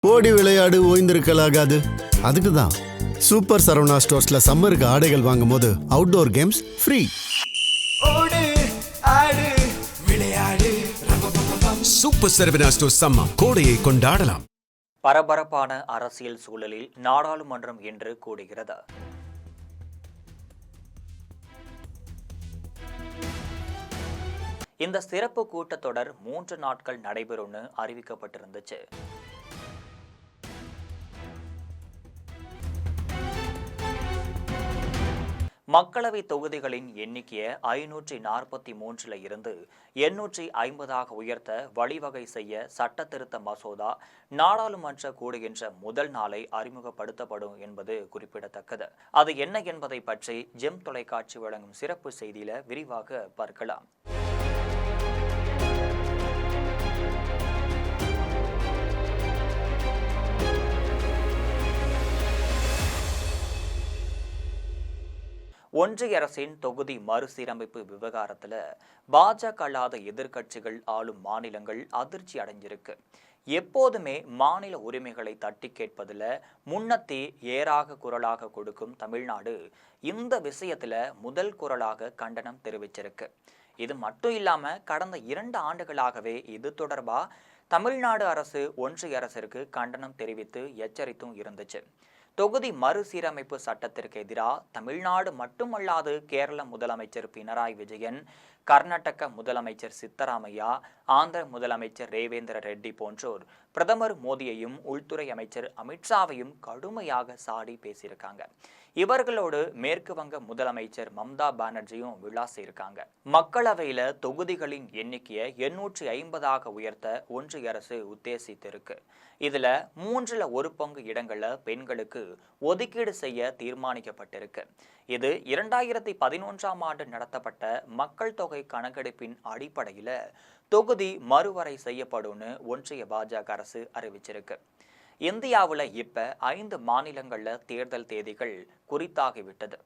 ஓடி விளையாடு ஓய்ந்திருக்கலாகாது. அதுக்கு தான் சூப்பர் சரவணா ஸ்டோர்ஸ்ல சம்மருக்கு ஆடைகள் வாங்கும் போது அவுட்டோர் கேம்ஸ் ஃப்ரீ. ஓடு ஆடு விளையாடு. சூப்பர் சரவணா ஸ்டோர்ஸ் சம்மர் கோடையை கொண்டாடலாம். பரபரப்பான அரசியல் சூழலில் நாடாளுமன்றம் இன்று கூடுகிறது. இந்த சிறப்பு கூட்டத்தொடர் 3 நாட்கள் நடைபெறும்னு அறிவிக்கப்பட்டிருந்துச்சு. மக்களவை தொகுதிகளின் எண்ணிக்கையை 543 இருந்து 850 உயர்த்த வழிவகை செய்ய சட்ட திருத்த மசோதா நாடாளுமன்ற கூடுகின்ற முதல் நாளை அறிமுகப்படுத்தப்படும் என்பது குறிப்பிடத்தக்கது. அது என்ன என்பதை பற்றி ஜெம் தொலைக்காட்சி வழங்கும் சிறப்பு செய்தியில விரிவாக பார்க்கலாம். ஒன்றிய அரசின் தொகுதி மறுசீரமைப்பு விவகாரத்தில் பாஜக அல்லாத எதிர்க்கட்சிகள் ஆளும் மாநிலங்கள் அதிர்ச்சி அடைஞ்சிருக்கு. எப்போதுமே மாநில உரிமைகளை தட்டி கேட்பதில் முன்னத்தே ஏறாக குரலாக கொடுக்கும் தமிழ்நாடு இந்த விஷயத்துல முதல் குரலாக கண்டனம் தெரிவிச்சிருக்கு. இது மட்டும் இல்லாம கடந்த 2 ஆண்டுகளாகவே இது தொடர்பா தமிழ்நாடு அரசு ஒன்றிய அரசிற்கு கண்டனம் தெரிவித்து எச்சரித்தும் இருந்துச்சு. தொகுதி மறுசீரமைப்பு சட்டத்திற்கு எதிராக தமிழ்நாடு மட்டுமல்லாது கேரள முதலமைச்சர் பினராயி விஜயன், கர்நாடக முதலமைச்சர் சித்தராமையா, ஆந்திர முதலமைச்சர் ரேவேந்திர ரெட்டி போன்றோர் பிரதமர் மோடியையும் உள்துறை அமைச்சர் அமித்ஷாவையும் கடுமையாக சாடி பேசியிருக்காங்க. இவர்களோடு மேற்கு வங்க முதலமைச்சர் மம்தா பானர்ஜியும் விளாசியிருக்காங்க. மக்களவையில தொகுதிகளின் எண்ணிக்கையை 850 உயர்த்த ஒன்றிய அரசு உத்தேசித்திருக்கு. இதுல 1/3 இடங்கள்ல பெண்களுக்கு ஒதுக்கீடு செய்ய தீர்மானிக்கப்பட்டிருக்கு. இது 2011ஆம் ஆண்டு நடத்தப்பட்ட மக்கள் தொகை கணக்கெடுப்பின் அடிப்படையில தொகுதி மறுவரை செய்யப்படும்னு ஒன்றிய பாஜக அரசு அறிவிச்சிருக்கு. இந்தியாவில் இப்ப 5 மாநிலங்கள்ல தேர்தல் தேதிகள் குறித்தாகிவிட்டது.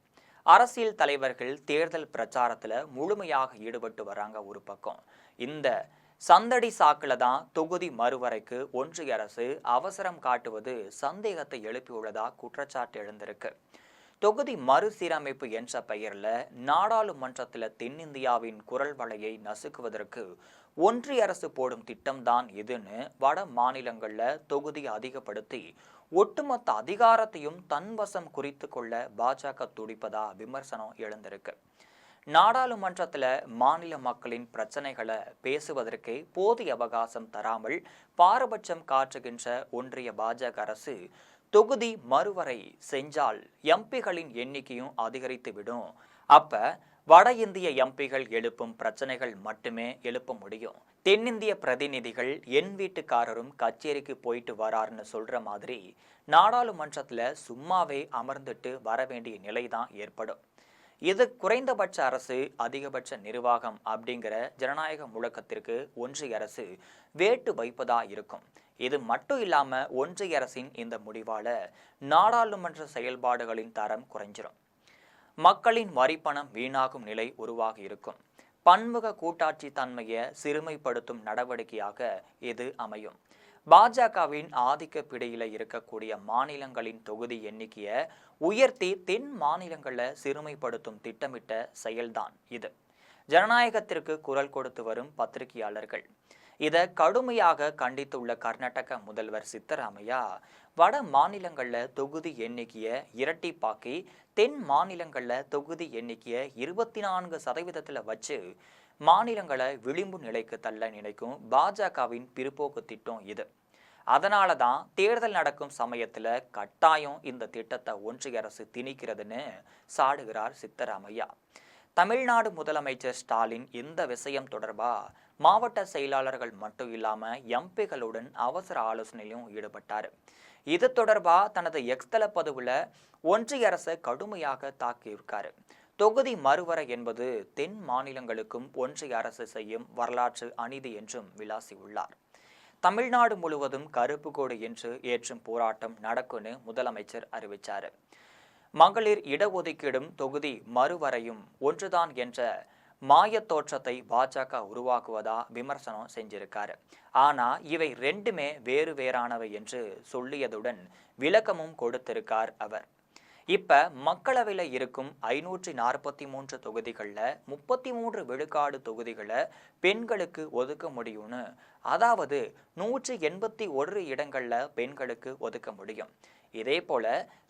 அரசியல் தலைவர்கள் தேர்தல் பிரச்சாரத்துல முழுமையாக ஈடுபட்டு வராங்க. ஒரு பக்கம் இந்த சந்தடி சாக்குல தான் தொகுதி மறுவரைக்கு ஒன்றிய அரசு அவசரம் காட்டுவது சந்தேகத்தை எழுப்பியுள்ளதா குற்றச்சாட்டு எழுந்திருக்கு. தொகுதி மறுசீரமைப்பு என்ற பெயர்ல நாடாளுமன்றத்தில் தென்னிந்தியாவின் குரல் வலையை நசுக்குவதற்கு ஒன்றிய அரசு போடும் திட்டம்தான் இதுன்னு வட மாநிலங்கள்ல தொகுதி அதிகப்படுத்தி ஒட்டுமொத்த அதிகாரத்தையும் தன்வசம் குறித்து கொள்ள பாஜக துடிப்பதா விமர்சனம் எழுந்திருக்கு. நாடாளுமன்றத்தில் மாநில மக்களின் பிரச்சனைகளை பேசுவதற்கே போதிய அவகாசம் தராமல் பாரபட்சம் காட்டுகின்ற ஒன்றிய பாஜக அரசு தொகுதி மறுவரை செஞ்சால் எம்பிகளின் எண்ணிக்கையும் அதிகரித்து விடும். அப்ப வட இந்திய எம்பிகள் எழுப்பும் பிரச்சனைகள் மட்டுமே எழுப்ப முடியும். தென்னிந்திய பிரதிநிதிகள் என் வீட்டுக்காரரும் கச்சேரிக்கு போயிட்டு வராருன்னு சொல்ற மாதிரி நாடாளுமன்றத்துல சும்மாவே அமர்ந்துட்டு வர வேண்டிய நிலைதான் ஏற்படும். இது குறைந்தபட்ச அரசு அதிகபட்ச நிர்வாகம் அப்படிங்கிற ஜனநாயக முழக்கத்திற்கு ஒன்றிய அரசு வேட்டு வைப்பதா இருக்கும். இது மட்டும் இல்லாம ஒன்றிய அரசின் இந்த முடிவால நாடாளுமன்ற செயல்பாடுகளின் தரம் குறைஞ்சிரும். மக்களின் வரிப்பணம் வீணாகும் நிலை உருவாகி இருக்கும். பன்முக கூட்டாட்சி தன்மையை சிறுமைப்படுத்தும் நடவடிக்கையாக இது அமையும். பாஜகவின் ஆதிக்க பிடியில இருக்கக்கூடிய மாநிலங்களின் தொகுதி எண்ணிக்கையை உயர்த்தி தென் மாநிலங்களை சிறுமைப்படுத்தும் திட்டமிட்ட செயல்தான் இது. ஜனநாயகத்திற்கு குரல் கொடுத்து வரும் பத்திரிகையாளர்கள் இதை கடுமையாக கண்டித்துள்ள கர்நாடக முதல்வர் சித்தராமையா வட மாநிலங்கள்ல தொகுதி எண்ணிக்கையை இரட்டிப்பாக்கி தென் மாநிலங்கள்ல தொகுதி எண்ணிக்கையை 24% வச்சு மாநிலங்களை விளிம்பு நிலைக்கு தள்ள நினைக்கும் பாஜகவின் பிற்போக்கு திட்டம் இது. அதனால தான் தேர்தல் நடக்கும் சமயத்துல கட்டாயம் இந்த திட்டத்தை ஒன்றிய அரசு திணிக்கிறதுன்னு சாடுகிறார் சித்தராமையா. தமிழ்நாடு முதலமைச்சர் ஸ்டாலின் இந்த விஷயம் தொடர்பா மாவட்ட செயலாளர்கள் மட்டும் இல்லாம எம்பிகளுடன் அவசர ஆலோசனையிலும் ஈடுபட்டார். இது தொடர்பா தனது எக்ஸ்தல பதிவுல ஒன்றிய அரசை கடுமையாக தாக்கியிருக்காரு. தொகுதி மறுவரை என்பது தென் மாநிலங்களுக்கும் ஒன்றிய அரசு செய்யும் வரலாற்று அநீதி என்றும் விளாசியுள்ளார். தமிழ்நாடு முழுவதும் கருப்பு கொடி என்று ஏற்றும் போராட்டம் நடக்கும்னு முதலமைச்சர் அறிவிச்சாரு. மகளிர் இடஒதுக்கீடும் தொகுதி மறுவரையும் ஒன்றுதான் என்ற மாயத் தோற்றத்தை பாஜக உருவாக்குவதா விமர்சனம் செஞ்சிருக்காரு. ஆனா இவை ரெண்டுமே வேறு வேறானவை என்று சொல்லியதுடன் விளக்கமும் கொடுத்திருக்கார் அவர். இப்ப மக்களவையில் இருக்கும் 543 தொகுதிகளில் 33 விழுக்காடு தொகுதிகளை பெண்களுக்கு ஒதுக்க முடியும்னு, அதாவது 181 இடங்கள்ல பெண்களுக்கு ஒதுக்க முடியும். இதே போல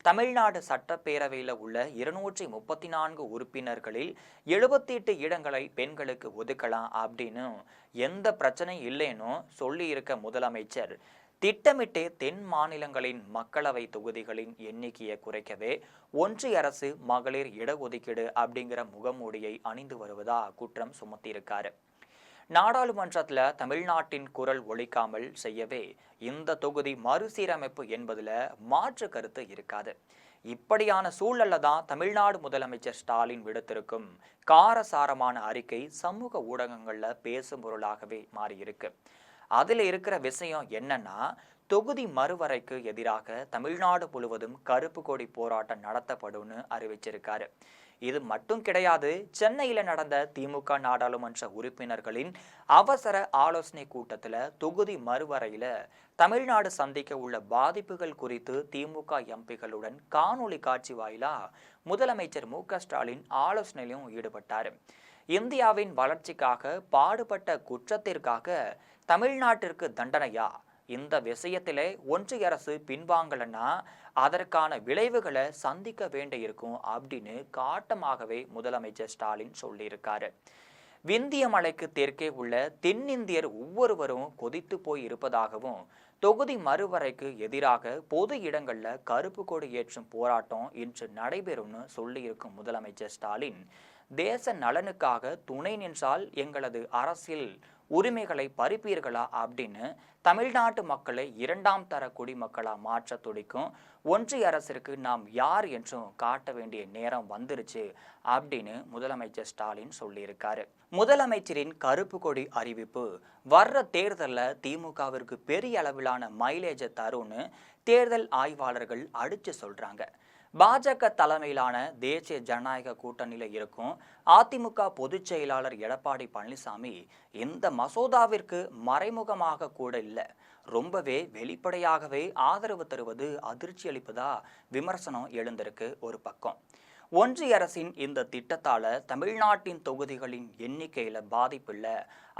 தமிழ்நாடு சட்டப்பேரவையில் உள்ள 234 உறுப்பினர்களில் 78 இடங்களை பெண்களுக்கு ஒதுக்கலாம் அப்படின்னு எந்த பிரச்சனை இல்லைன்னு சொல்லி இருக்க முதலமைச்சர் திட்டமிட்டே தென் மாநிலங்களின் மக்களவை தொகுதிகளின் எண்ணிக்கையை குறைக்கவே ஒன்றிய அரசு மகளிர் இடஒதுக்கீடு அப்படிங்கிற முகமூடியை அணிந்து வருவதா குற்றம் சுமத்தியிருக்காரு. நாடாளுமன்றத்தில் தமிழ்நாட்டின் குரல் ஒலிக்காமல் செய்யவே இந்த தொகுதி மறுசீரமைப்பு என்பதுல மாற்று கருத்து இருக்காது. இப்படியான சூழல்ல தான் தமிழ்நாடு முதலமைச்சர் ஸ்டாலின் விடுத்திருக்கும் காரசாரமான அறிக்கை சமூக ஊடகங்கள்ல பேசும் பொருளாகவே மாறியிருக்கு. அதில் இருக்கிற விஷயம் என்னன்னா, தொகுதி மறுவரைக்கு எதிராக தமிழ்நாடு முழுவதும் கருப்பு கொடி போராட்டம் நடத்தப்படும்னு அறிவிச்சிருக்காரு. இது மட்டும் கிடையாது, சென்னையில் நடந்த திமுக நாடாளுமன்ற உறுப்பினர்களின் அவசர ஆலோசனை கூட்டத்தில் தொகுதி மறுவரையில் தமிழ்நாடு சந்திக்க உள்ள பாதிப்புகள் குறித்து திமுக எம்பிகளுடன் காணொலி காட்சி வாயிலா முதலமைச்சர் மு.க.ஸ்டாலின் ஆலோசனையிலும் ஈடுபட்டார். இந்தியாவின் வளர்ச்சிக்காக பாடுபட்ட குற்றத்திற்காக தமிழ்நாட்டிற்கு தண்டனையா? இந்த விஷயத்திலே ஒன்றிய அரசு பின்வாங்கலன்னா அதற்கான விளைவுகளை சந்திக்க வேண்டியிருக்கும் அப்படின்னு காட்டமாகவே முதலமைச்சர் ஸ்டாலின் சொல்லியிருக்காரு. விந்திய மலைக்கு தெற்கே உள்ள தென்னிந்தியர் ஒவ்வொருவரும் கொதித்து போய் இருப்பதாகவும், தொகுதி மறுவரைக்கு எதிராக பொது இடங்கள்ல கருப்பு கொடி ஏற்றும் போராட்டம் இன்று நடைபெறும்னு சொல்லியிருக்கும் முதலமைச்சர் ஸ்டாலின், தேச நலனுக்காக துணை நின்றால் எங்களது அரசியல் உரிமைகளை பறிப்பீர்களா அப்படின்னு தமிழ்நாட்டு மக்களை 2ஆம் தர குடிமக்களா மாற்ற துடிக்கும் ஒன்றிய அரசிற்கு நாம் யார் என்றும் காட்ட வேண்டிய நேரம் வந்துருச்சு அப்படின்னு முதலமைச்சர் ஸ்டாலின் சொல்லியிருக்காரு. முதலமைச்சரின் கருப்பு கொடி அறிவிப்பு வர்ற தேர்தலில் திமுகவிற்கு பெரிய அளவிலான மைலேஜை தரும்னு தேர்தல் ஆய்வாளர்கள் அடிச்சு சொல்றாங்க. பாஜக தலைமையிலான தேசிய ஜனநாயக கூட்டணியில் இருக்கும் அதிமுக பொதுச் செயலாளர் எடப்பாடி பழனிசாமி இந்த மசோதாவிற்கு மறைமுகமாக கூட இல்லை, ரொம்பவே வெளிப்படையாகவே ஆதரவு தருவது அதிர்ச்சி அளிப்பதா விமர்சனம் எழுந்திருக்கு. ஒரு பக்கம் ஒன்றிய அரசின் இந்த திட்டத்தால தமிழ்நாட்டின் தொகுதிகளின் எண்ணிக்கையில பாதிப்பில்லை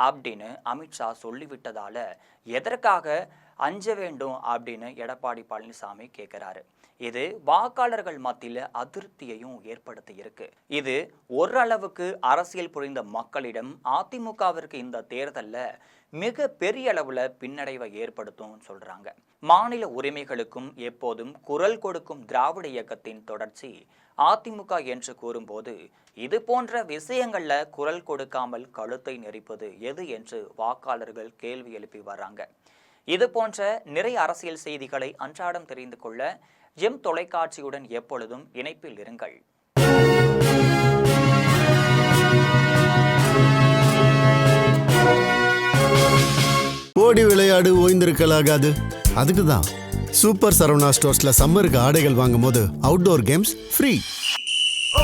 அப்படின்னு அமித்ஷா சொல்லிவிட்டதால எதற்காக அஞ்ச வேண்டும் அப்படின்னு எடப்பாடி பழனிசாமி கேட்கிறாரு. இது வாக்காளர்கள் மத்தியில் அதிருப்தியையும் ஏற்படுத்தி இருக்கு. இது ஓரளவுக்கு அரசியல் புரிந்த மக்களிடம் அதிமுகவிற்கு இந்த தேர்தலில் மிக பெரிய அளவுல பின்னடைவை ஏற்படுத்தும் சொல்றாங்க. மாநில உரிமைகளுக்கும் எப்போதும் குரல் கொடுக்கும் திராவிட இயக்கத்தின் தொடர்ச்சி அதிமுக என்று கூறும்போது இது போன்ற விஷயங்கள்ல குரல் கொடுக்காமல் கழுத்தை நெரிப்பது எது என்று வாக்காளர்கள் கேள்வி எழுப்பி வர்றாங்க. இது போன்ற நிறைய அரசியல் செய்திகளை அன்றாடம் தெரிந்து கொள்ள எம் தொலைக்காட்சியுடன் எப்பொழுதும் இணைப்பில் இருங்கள். ஓடி விளையாடு ஓய்ந்திருக்கலாகாது. அதுக்கு தான் சூப்பர் சரவணா ஸ்டோர்ஸ்ல சம்மருக்கு ஆடைகள் வாங்கும் போது அவுட்டோர் கேம்ஸ் ஃப்ரீ.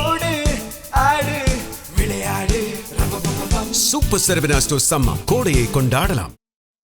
ஓடு ஆடு விளையாடு. சூப்பர் சரவணா ஸ்டோர்ஸ் சம்மர் கோடையை கொண்டாடலாம்.